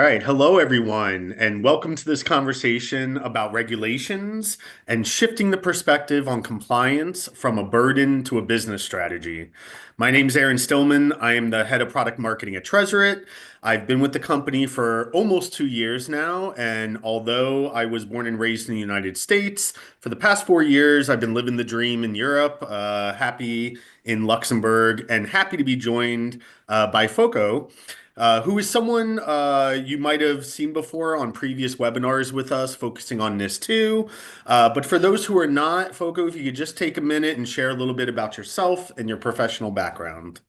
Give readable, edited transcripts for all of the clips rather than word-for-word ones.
right. Hello, everyone, and welcome to this conversation about regulations and shifting the perspective on compliance from a burden to a business strategy. My name is Aaron Stillman. I am the head of product marketing at Treasuret. I've been with the company for almost 2 years now, and although I was born and raised in the United States, for the past 4 years, I've been living the dream in Europe, happy in Luxembourg, and happy to be joined by Fokko, who is someone you might have seen before on previous webinars with us focusing on NIS2. But for those who are not, Foko, if you could just take a minute and share a little bit about yourself and your professional background.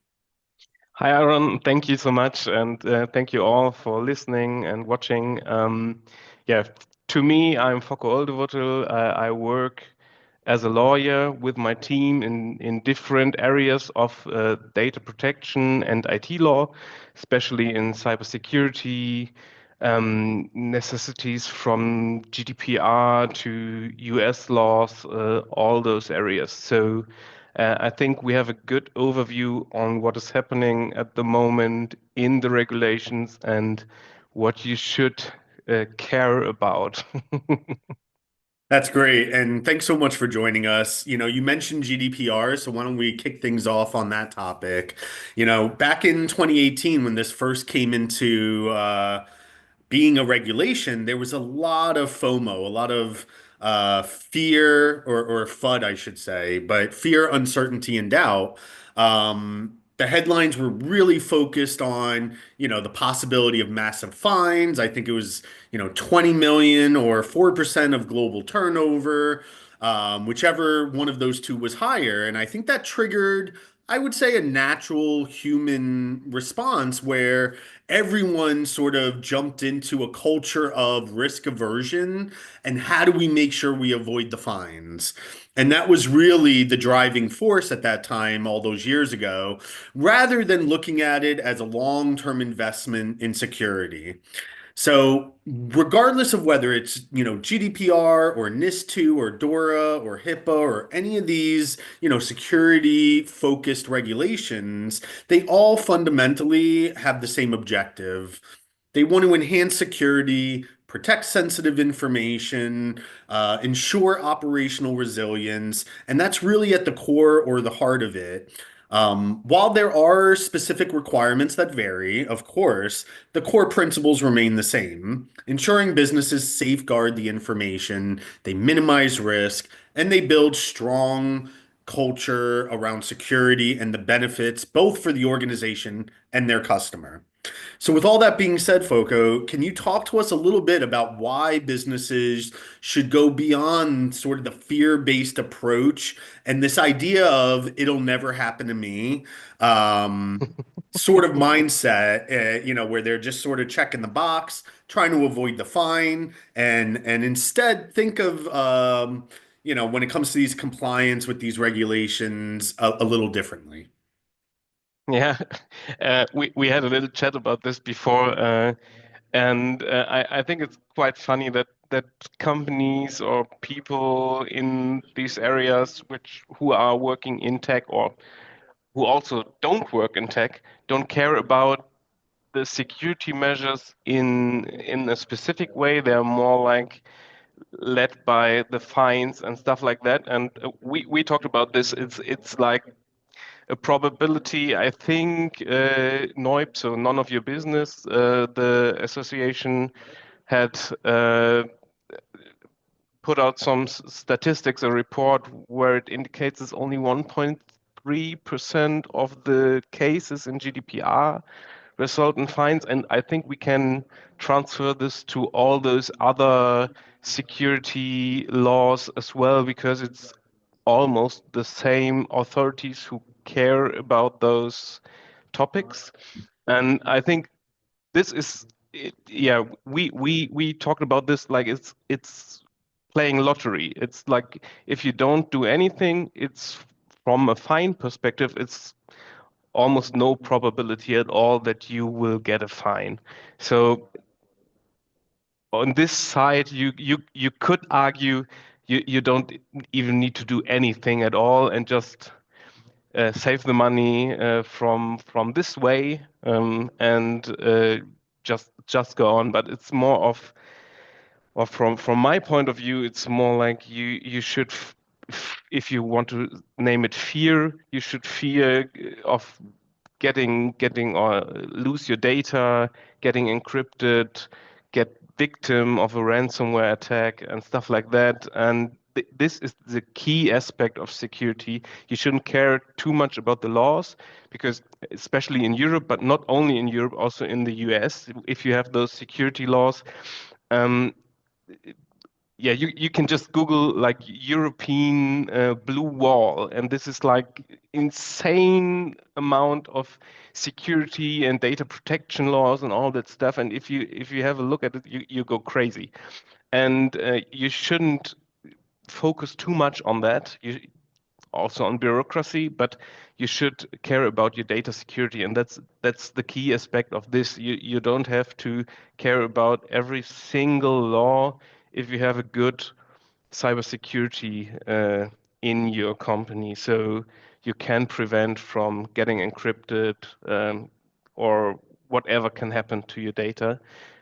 Hi, Aaron. Thank you so much, and thank you all for listening and watching. Yeah, to me, I'm Fokko Oldewurtel. I work as a lawyer with my team in different areas of data protection and IT law, especially in cybersecurity, necessities from GDPR to US laws, all those areas. So I think we have a good overview on what is happening at the moment in the regulations and what you should care about. That's great. And thanks so much for joining us. You mentioned GDPR, so why don't we kick things off on that topic? Back in 2018, when this first came into being a regulation, there was a lot of FOMO, a lot of fear or FUD, I should say, but fear, uncertainty, and doubt. The headlines were really focused on, the possibility of massive fines. I think it was, 20 million or 4% of global turnover, whichever one of those two was higher. And I think that triggered, I would say, a natural human response where everyone sort of jumped into a culture of risk aversion and how do we make sure we avoid the fines? And that was really the driving force at that time, all those years ago, rather than looking at it as a long-term investment in security. So regardless of whether it's, GDPR or NIS2 or DORA or HIPAA or any of these, security focused regulations, they all fundamentally have the same objective. They want to enhance security, protect sensitive information, ensure operational resilience, and that's really at the core or the heart of it. While there are specific requirements that vary, of course, the core principles remain the same, ensuring businesses safeguard the information, they minimize risk, and they build strong culture around security and the benefits both for the organization and their customer. So, with all that being said, Foko, can you talk to us a little bit about why businesses should go beyond sort of the fear-based approach and this idea of it'll never happen to me, um, sort of mindset, where they're just sort of checking the box, trying to avoid the fine, and instead think of, when it comes to these compliance with these regulations a little differently. Yeah, we had a little chat about this before, and I think it's quite funny that companies or people in these areas who are working in tech or who also don't work in tech don't care about the security measures in a specific way. They're more like led by the fines and stuff like that. And we talked about this. It's like a probability. I think NOIP, so none of your business, the association had put out some statistics, a report where it indicates it's only 1.3% of the cases in GDPR result in fines. And I think we can transfer this to all those other security laws as well, because it's almost the same authorities who care about those topics. And I think this is it, yeah, we talked about this like it's playing lottery. It's like if you don't do anything, it's from a fine perspective, it's almost no probability at all that you will get a fine. So on this side, you could argue you don't even need to do anything at all and just save the money from this way, and just just go on, but it's more of, or from my point of view, it's more like you should, if you want to name it fear, you should fear of getting or lose your data, getting encrypted, get victim of a ransomware attack and stuff like that. And this is the key aspect of security. You shouldn't care too much about the laws because, especially in Europe, but not only in Europe, also in the US, if you have those security laws, um, yeah, you can just Google like European blue wall, and this is like insane amount of security and data protection laws and all that stuff. And if you have a look at it, you go crazy. And you shouldn't focus too much on that. You also on bureaucracy, but you should care about your data security, and that's the key aspect of this. You don't have to care about every single law if you have a good cybersecurity in your company, so you can prevent from getting encrypted or whatever can happen to your data.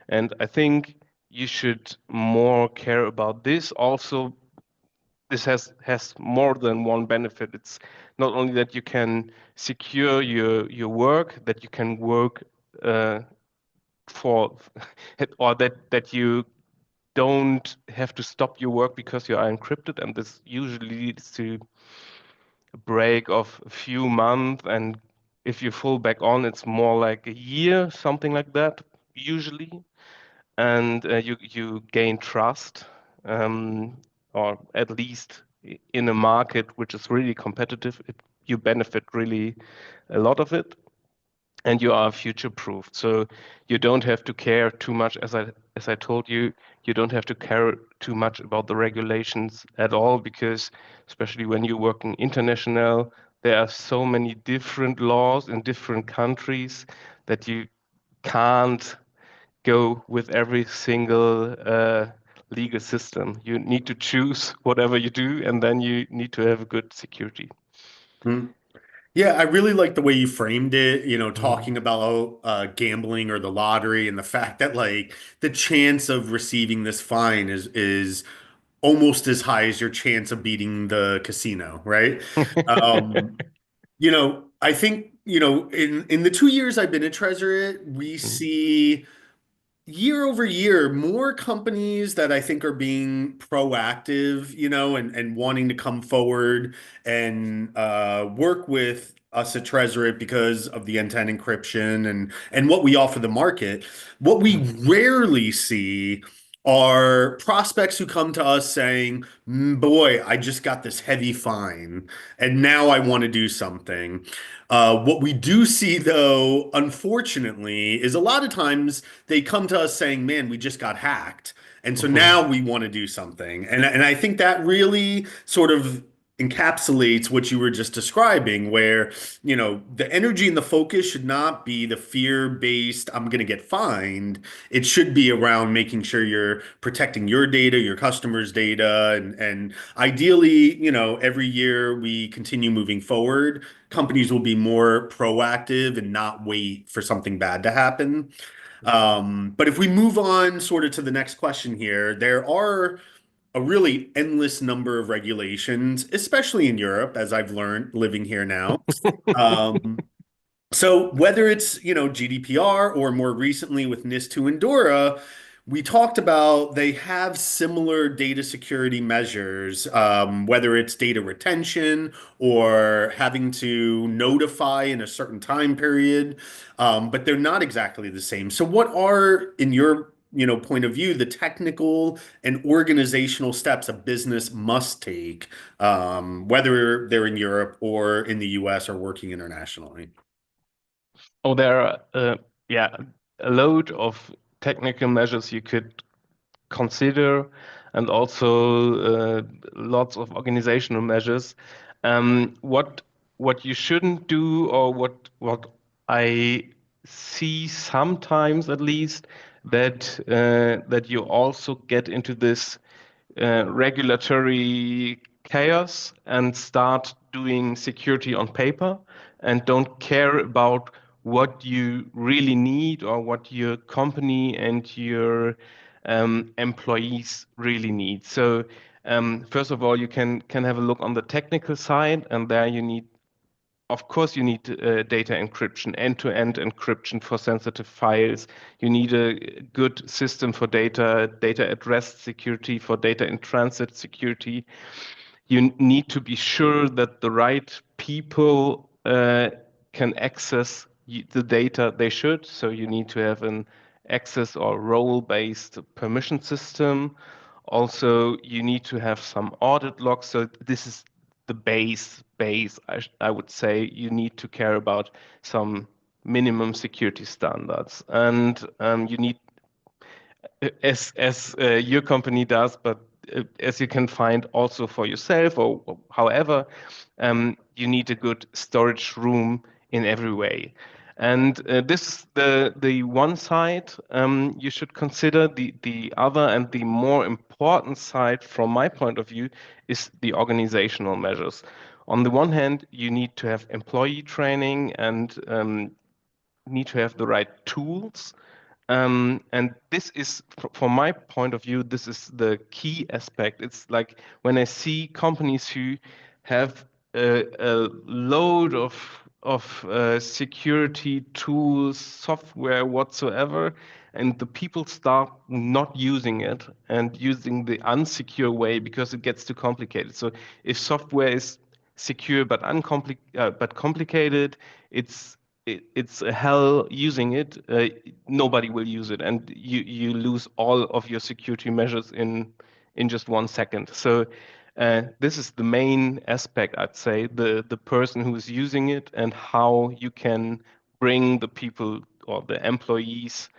And I think you should more care about this. Also, this has more than one benefit. It's not only that you can secure your work, that you can work uh, for, or that you don't have to stop your work because you are encrypted, and this usually leads to a break of a few months, and if you fall back on, it's more like a year, something like that, usually. And you gain trust, or at least in a market which is really competitive, you benefit really a lot of it, and you are future proofed. So you don't have to care too much, as I told you, you don't have to care too much about the regulations at all, because especially when you're working international, there are so many different laws in different countries that you can't go with every single legal system. You need to choose whatever you do, and then you need to have a good security. Hmm. Yeah, I really like the way you framed it, talking Mhm. about gambling or the lottery and the fact that like the chance of receiving this fine is almost as high as your chance of beating the casino, right? Um, I think, in the 2 years I've been at Treasuret, we see year over year, more companies that I think are being proactive, and wanting to come forward and work with us at Treasuret because of the end-to-end encryption and what we offer the market. What we rarely see are prospects who come to us saying, Boy, I just got this heavy fine, and now I want to do something." What we do see, though, unfortunately, is a lot of times they come to us saying, "Man, we just got hacked, and so Mhm. now we want to do something." And I think that really sort of encapsulates what you were just describing, where the energy and the focus should not be the fear-based, "I'm going to get fined." It should be around making sure you're protecting your data, your customers' data, and ideally, every year we continue moving forward, companies will be more proactive and not wait for something bad to happen. But if we move on sort of to the next question here, there are a really endless number of regulations, especially in Europe, as I've learned living here now. Um, so whether it's, GDPR or more recently with NIS2 and DORA, we talked about they have similar data security measures, whether it's data retention or having to notify in a certain time period, but they're not exactly the same. So what are, in your, point of view, the technical and organizational steps a business must take, whether they're in Europe or in the US or working internationally? Oh, there are yeah, a load of technical measures you could consider, and also lots of organizational measures. What you shouldn't do, or what I see sometimes at least, that you also get into this regulatory chaos and start doing security on paper and don't care about what you really need or what your company and your employees really need. So first of all, you can have a look on the technical side, and there you need, of course, you need data encryption, end-to-end encryption for sensitive files. You need a good system for data at rest security, for data in transit security. You need to be sure that the right people can access the data they should. So you need to have an access or role-based permission system. Also, you need to have some audit logs. So this is the base. I would say you need to care about some minimum security standards, and you need, as your company does, but as you can find also for yourself or however, you need a good storage room in every way. And this is the one side you should consider. The other and the more important side, from my point of view, is the organizational measures. On the one hand, you need to have employee training and need to have the right tools, and this is, from my point of view, this is the key aspect. It's like when I see companies who have a load of security tools, software whatsoever, and the people start not using it and using the unsecure way because it gets too complicated. So if software is secure but complicated, it's a hell using it. Nobody will use it, and you lose all of your security measures in just 1 second. So this is the main aspect, I'd say, the person who is using it and how you can bring the people or the employees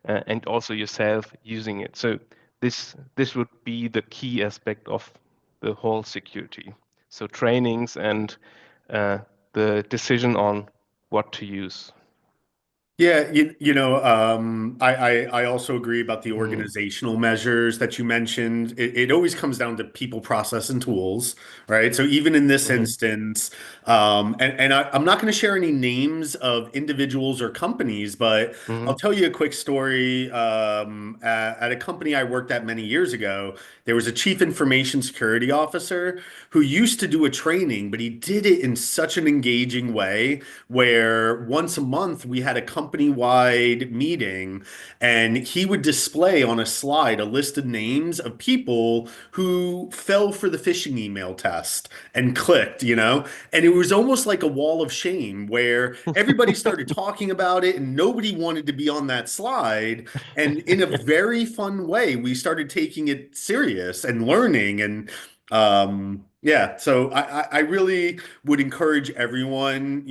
and also yourself using it. So this would be the key aspect of the whole security. So trainings and the decision on what to use. Yeah, I also agree about the Mm, organizational measures that you mentioned. It always comes down to people, process, and tools, right? So even in this mhm, instance, I'm not going to share any names of individuals or companies, but I'll mhm, tell you a quick story. At a company I worked at many years ago, there was a chief information security officer who used to do a training, but he did it in such an engaging way where once a month we had a company-wide meeting and he would display on a slide a list of names of people who fell for the phishing email test and clicked, and it was almost like a wall of shame where everybody started talking about it and nobody wanted to be on that slide. And in a very fun way, we started taking it serious and learning. And yeah, so I really would encourage everyone,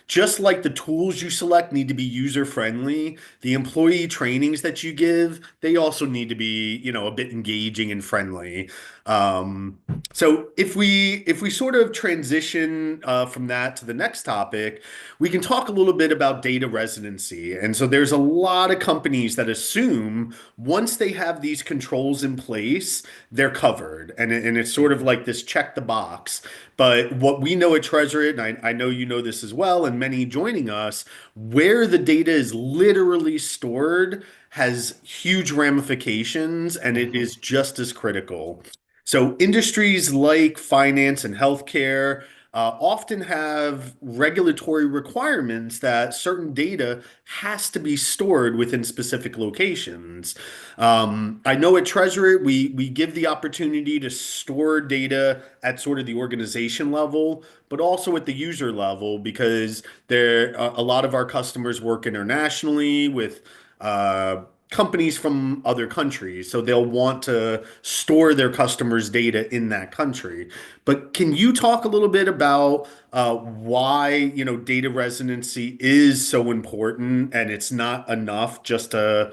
just like the tools you select need to be user friendly, the employee trainings that you give, they also need to be, a bit engaging and friendly. Um, so if we sort of transition from that to the next topic, we can talk a little bit about data residency. And so there's a lot of companies that assume once they have these controls in place, they're covered. And it's sort of like this check the box. But what we know at Treasury, and I know you know this as well, and many joining us, where the data is literally stored has huge ramifications and it mhm, is just as critical. So industries like finance and healthcare often have regulatory requirements that certain data has to be stored within specific locations. I know at Treasury we give the opportunity to store data at sort of the organization level, but also at the user level because there a lot of our customers work internationally with uh, companies from other countries, so they'll want to store their customers' data in that country. But can you talk a little bit about why data residency is so important, and it's not enough just to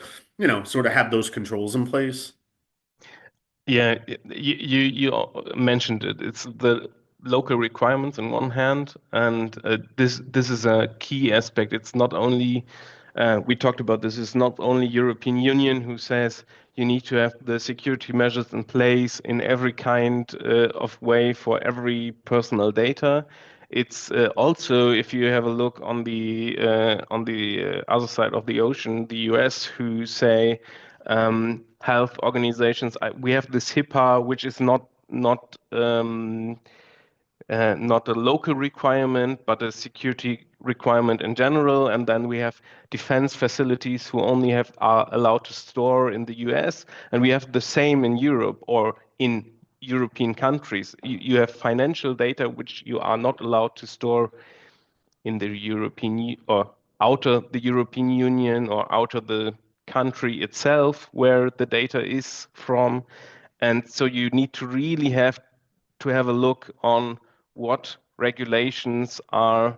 sort of have those controls in place? Yeah, you mentioned it. It's the local requirements on one hand, and this is a key aspect. It's not only we talked about this. It's not only European Union who says you need to have the security measures in place in every kind of way for every personal data. it's also, if you have a look on the other side of the ocean, the US, who say health organizations, we have this HIPAA, which is not a local requirement, but a security requirement in general. And then we have defense facilities who only are allowed to store in the US, and we have the same in Europe or in European countries. You have financial data which you are not allowed to store in the or out of the European Union or out of the country itself where the data is from. And so you need to really have to have a look on what regulations are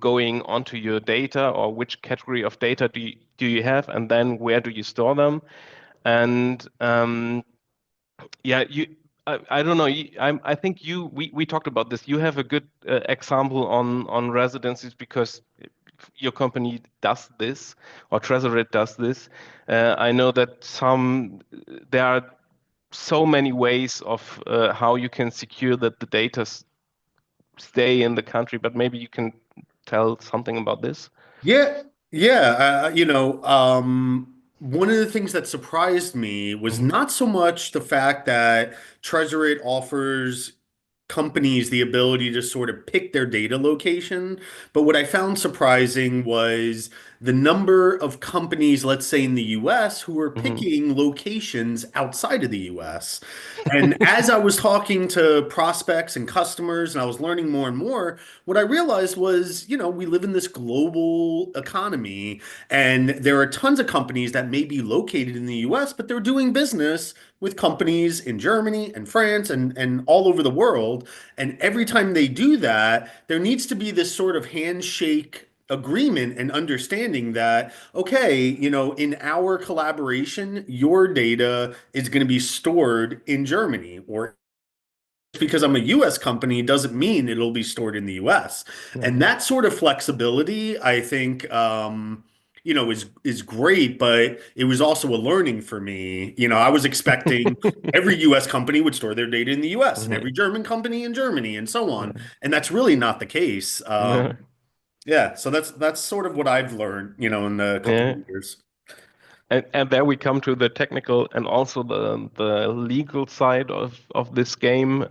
going onto your data, or which category of data do you have, and then where do you store them. And yeah, I don't know. I think we talked about this. You have a good example on residencies because your company does this, or Treasury does this. I know that there are so many ways of how you can secure that the data stay in the country, but maybe you can tell something about this. Yeah, yeah. One of the things that surprised me was Hmm. not so much the fact that Treasury offers companies the ability to sort of pick their data location, but what I found surprising was the number of companies, let's say in the US, who are Hmm. picking locations outside of the US. And as I was talking to prospects and customers and I was learning more and more, what I realized was, we live in this global economy, and there are tons of companies that may be located in the US, but they're doing business with companies in Germany and France and all over the world. And every time they do that, there needs to be this sort of handshake agreement and understanding that, okay, in our collaboration, your data is going to be stored in Germany, or because I'm a US company doesn't mean it'll be stored in the US. And Yeah. that sort of flexibility, I think, is great, but it was also a learning for me. I was expecting every US company would store their data in the US and every Mhm. German company in Germany and so on. Yeah. And that's really not the case. No. Yeah, so that's sort of what I've learned, in the couple of Yeah. years. And there we come to the technical and also the legal side of this game.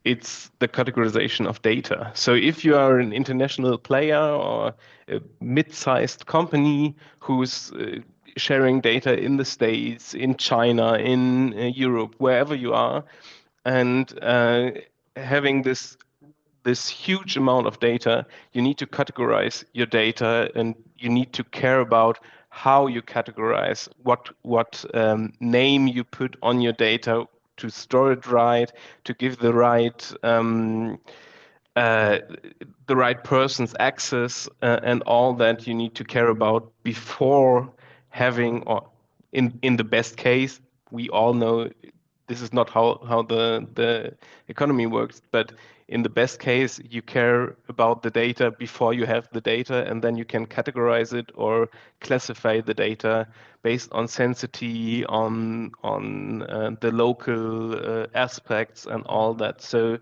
It's the categorization of data. So if you are an international player or a mid-sized company who's sharing data in the States, in China, in Europe, wherever you are, and having this huge amount of data, you need to categorize your data, and you need to care about how you categorize, what name you put on your data to store it right, to give uh, the right person's access, and all that you need to care about before having, or in the best case, we all know this is not how the economy works, but in the best case, you care about the data before you have the data, and then you can categorize it or classify the data based on sensitivity, on the local aspects and all that. So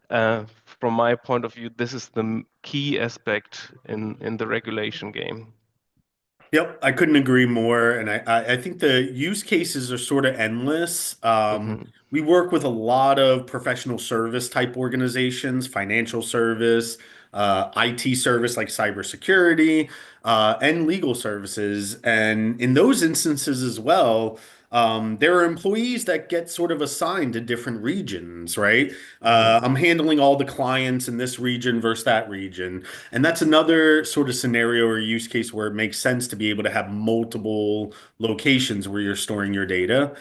from my point of view, this is the key aspect in the regulation game. Yep, I couldn't agree more. And I think the use cases are sort of endless. Hmm. We work with a lot of professional service type organizations, financial service, IT service like cybersecurity, and legal services. And in those instances as well, there are employees that get sort of assigned to different regions, right? Hmm. I'm handling all the clients in this region versus that region. And that's another sort of scenario or use case where it makes sense to be able to have multiple locations where you're storing your data.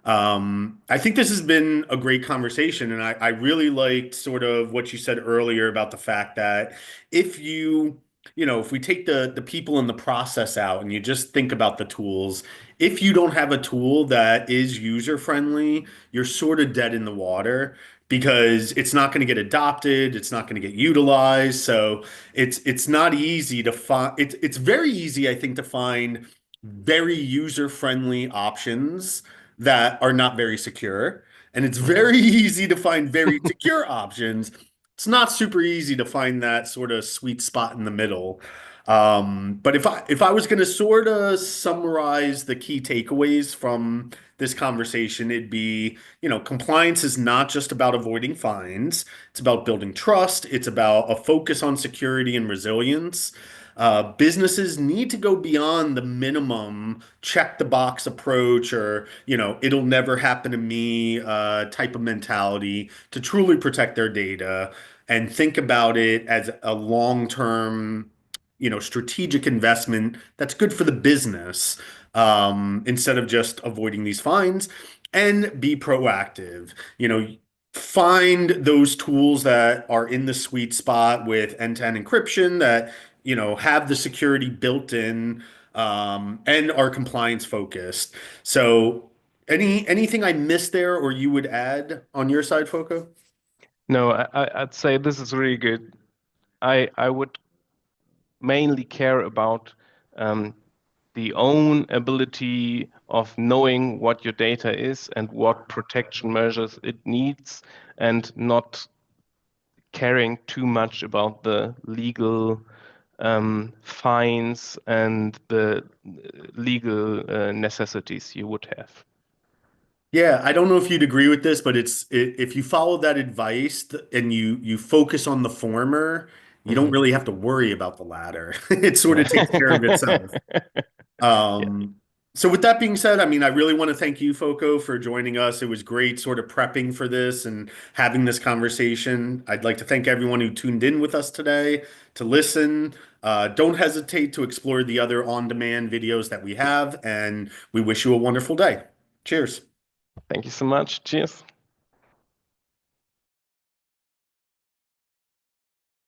I think this has been a great conversation, and I really liked sort of what you said earlier about the fact that if if we take the people and the process out and you just think about the tools, if you don't have a tool that is user friendly, you're sort of dead in the water because it's not going to get adopted, it's not going to get utilized. So it's not easy to find. It's very easy, I think, to find very user-friendly options that are not very secure. And it's Hmm. very easy to find very secure options it's not super easy to find that sort of sweet spot in the middle. But if I was going to sort of summarize the key takeaways from this conversation, it'd be, compliance is not just about avoiding fines. It's about building trust. It's about a focus on security and resilience. Businesses need to go beyond the minimum check the box approach or, it'll never happen to me type of mentality to truly protect their data and think about it as a long-term, strategic investment that's good for the business, instead of just avoiding these fines, and be proactive. Find those tools that are in the sweet spot with end-to-end encryption that, have the security built in, and are compliance focused. So anything I missed there or you would add on your side, Foko? No, I'd say this is really good. I would mainly care about the own ability of knowing what your data is and what protection measures it needs, and not caring too much about the legal fines and the legal necessities you would have. Yeah, I don't know if you'd agree with this, but if you follow that advice and you focus on the former, you don't Mhm. really have to worry about the latter. It sort Yeah. of takes care of itself. Yeah. Um, so with that being said, I mean, I really want to thank you, Foko, for joining us. It was great sort of prepping for this and having this conversation. I'd like to thank everyone who tuned in with us today to listen. Don't hesitate to explore the other on-demand videos that we have, and we wish you a wonderful day. Cheers. Thank you so much. Cheers.